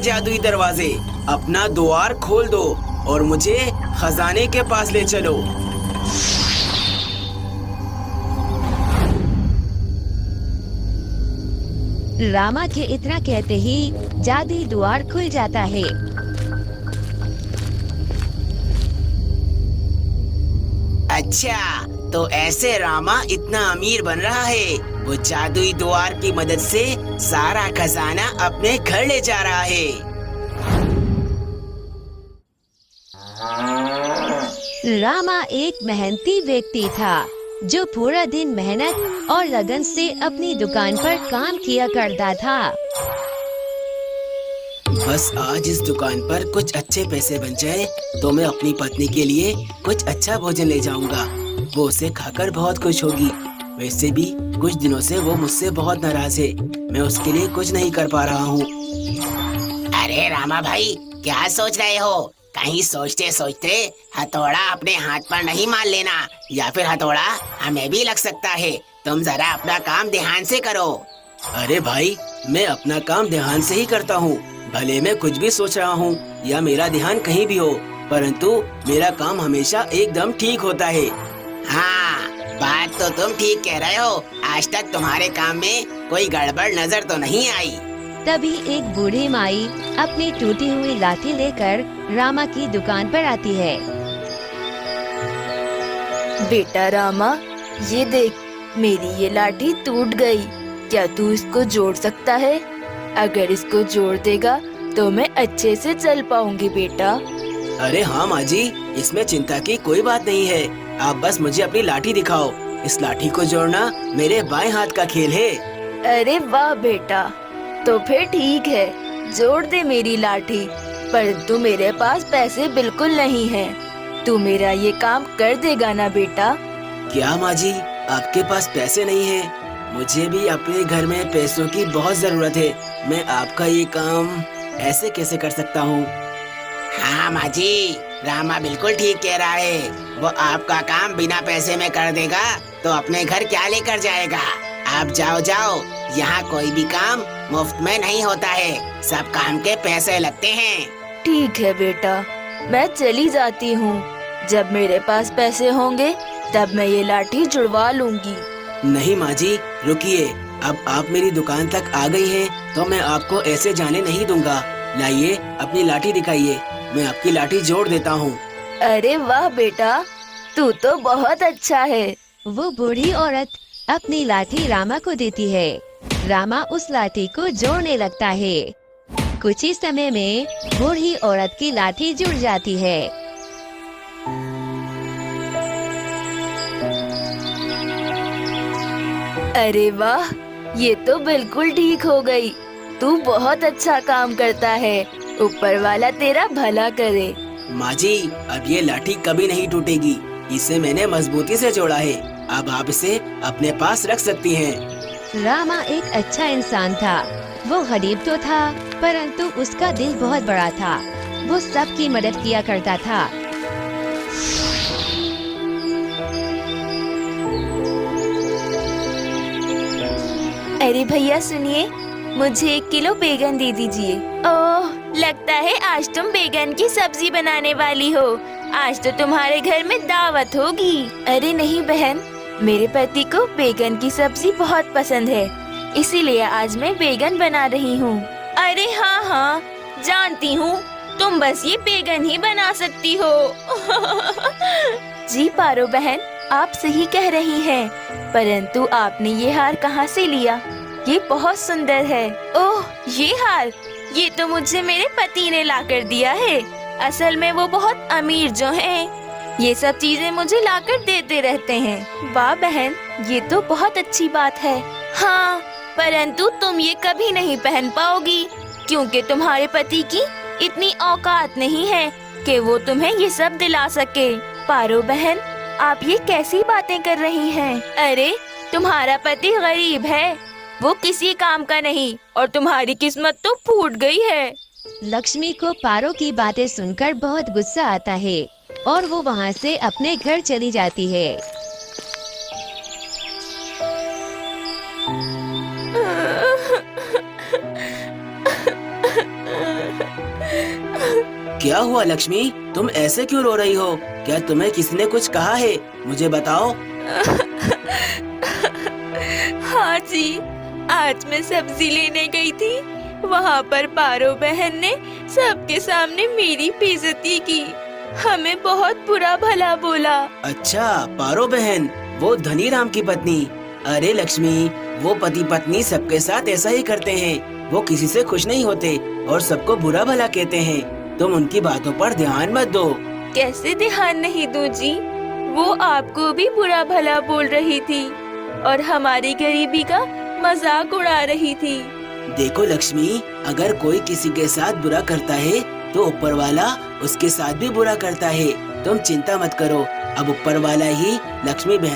जादुई दरवाजे। अपना द्वार खोल दो और मुझे खजाने के पास ले चलो। रामा के इतना कहते ही जादुई द्वार खुल जाता है। अच्छा, तो ऐसे रामा इतना अमीर बन रहा है। वो जादुई द्वार की मदद से सारा खजाना अपने घर ले जा रहा है। रामा एक मेहनती व्यक्ति था जो पूरा दिन मेहनत और लगन से अपनी दुकान पर काम किया करता था। बस आज इस दुकान पर कुछ अच्छे पैसे बन जाए तो मैं अपनी पत्नी के लिए कुछ अच्छा भोजन ले जाऊंगा। वो उसे खाकर बहुत खुश होगी। वैसे भी कुछ दिनों से वो मुझसे बहुत नाराज है। मैं उसके लिए कुछ नहीं कर पा रहा हूँ। अरे रामा भाई, क्या सोच रहे हो? कहीं सोचते सोचते हथौड़ा अपने हाथ पर नहीं मार लेना, या फिर हथौड़ा हमें भी लग सकता है। तुम जरा अपना काम ध्यान से करो। अरे भाई, मैं अपना काम ध्यान से ही करता हूँ। भले मैं कुछ भी सोच रहा हूँ या मेरा ध्यान कहीं भी हो, परंतु मेरा काम हमेशा एकदम ठीक होता है। हाँ, बात तो तुम ठीक कह रहे हो। आज तक तुम्हारे काम में कोई गड़बड़ नजर तो नहीं आई। तभी एक बूढ़ी माई अपनी टूटी हुई लाठी लेकर रामा की दुकान पर आती है। बेटा रामा, ये देख, मेरी ये लाठी टूट गई। क्या तू इसको जोड़ सकता है? अगर इसको जोड़ देगा तो मैं अच्छे से चल पाऊंगी बेटा। अरे हाँ माँ जी, इसमें चिंता की कोई बात नहीं है। आप बस मुझे अपनी लाठी दिखाओ। इस लाठी को जोड़ना मेरे बाएं हाथ का खेल है। अरे वाह बेटा, तो फिर ठीक है, जोड़ दे मेरी लाठी। परंतु मेरे पास पैसे बिल्कुल नहीं हैं। तू मेरा ये काम कर देगा ना बेटा? क्या माँ जी, आपके पास पैसे नहीं है? मुझे भी अपने घर में पैसों की बहुत जरूरत है। मैं आपका ये काम ऐसे कैसे कर सकता हूँ? हाँ माँ जी, रामा बिल्कुल ठीक कह रहा है। वो आपका काम बिना पैसे में कर देगा तो अपने घर क्या लेकर जाएगा। आप जाओ जाओ, यहाँ कोई भी काम मुफ्त में नहीं होता है। सब काम के पैसे लगते हैं। ठीक है बेटा, मैं चली जाती हूँ। जब मेरे पास पैसे होंगे तब मैं ये लाठी जुड़वा लूंगी। नहीं माँ जी, रुकिए। अब आप मेरी दुकान तक आ गई हैं, तो मैं आपको ऐसे जाने नहीं दूंगा। लाइए अपनी लाठी दिखाइए, मैं आपकी लाठी जोड़ देता हूँ। अरे वाह बेटा, तू तो बहुत अच्छा है। वो बूढ़ी औरत अपनी लाठी रामा को देती है। रामा उस लाठी को जोड़ने लगता है। कुछ ही समय में बूढ़ी औरत की लाठी जुड़ जाती है। अरे वाह, ये तो बिल्कुल ठीक हो गई। तू बहुत अच्छा काम करता है। ऊपर वाला तेरा भला करे। माँ जी, अब ये लाठी कभी नहीं टूटेगी। इसे मैंने मजबूती से जोड़ा है। अब आप इसे अपने पास रख सकती हैं। रामा एक अच्छा इंसान था। वो गरीब तो था, परंतु उसका दिल बहुत बड़ा था। वो सबकी मदद किया करता था। अरे भैया सुनिए, मुझे 1 किलो बैगन दे दीजिए। ओह, लगता है आज तुम बैगन की सब्जी बनाने वाली हो। आज तो तुम्हारे घर में दावत होगी। अरे नहीं बहन, मेरे पति को बैगन की सब्जी बहुत पसंद है, इसीलिए आज मैं बैगन बना रही हूँ। अरे हाँ हाँ, जानती हूँ, तुम बस ये बैगन ही बना सकती हो। जी पारो बहन, आप सही कह रही हैं, परंतु आपने ये हार कहाँ से लिया? ये बहुत सुंदर है। ओह, ये हार, ये तो मुझे मेरे पति ने लाकर दिया है। असल में वो बहुत अमीर जो हैं, ये सब चीजें मुझे लाकर देते रहते हैं। वाह बहन, ये तो बहुत अच्छी बात है। हाँ, परंतु तुम ये कभी नहीं पहन पाओगी, क्योंकि तुम्हारे पति की इतनी औकात नहीं है कि वो तुम्हें ये सब दिला सके। पारो बहन, आप ये कैसी बातें कर रही हैं? अरे, तुम्हारा पति गरीब है, वो किसी काम का नहीं, और तुम्हारी किस्मत तो फूट गई है। लक्ष्मी को पारो की बातें सुनकर बहुत गुस्सा आता है और वो वहाँ से अपने घर चली जाती है। क्या हुआ लक्ष्मी, तुम ऐसे क्यों रो रही हो? क्या तुम्हें किसी ने कुछ कहा है? मुझे बताओ। हाँ जी, आज मैं सब्जी लेने गई थी। वहाँ पर पारो बहन ने सबके सामने मेरी बेइज्जती की। हमें बहुत बुरा भला बोला। अच्छा, पारो बहन, वो धनी राम की पत्नी। अरे लक्ष्मी, वो पति पत्नी सबके साथ ऐसा ही करते हैं। वो किसी से खुश नहीं होते और सबको बुरा भला कहते हैं। तुम उनकी बातों पर ध्यान मत दो। कैसे ध्यान नहीं दूं जी? वो आपको भी बुरा भला बोल रही थी और हमारी गरीबी का मजाक उड़ा रही थी। देखो लक्ष्मी, अगर कोई किसी के साथ बुरा करता है तो ऊपर वाला उसके साथ भी बुरा करता है। तुम चिंता मत करो, अब ऊपर वाला ही लक्ष्मी बहन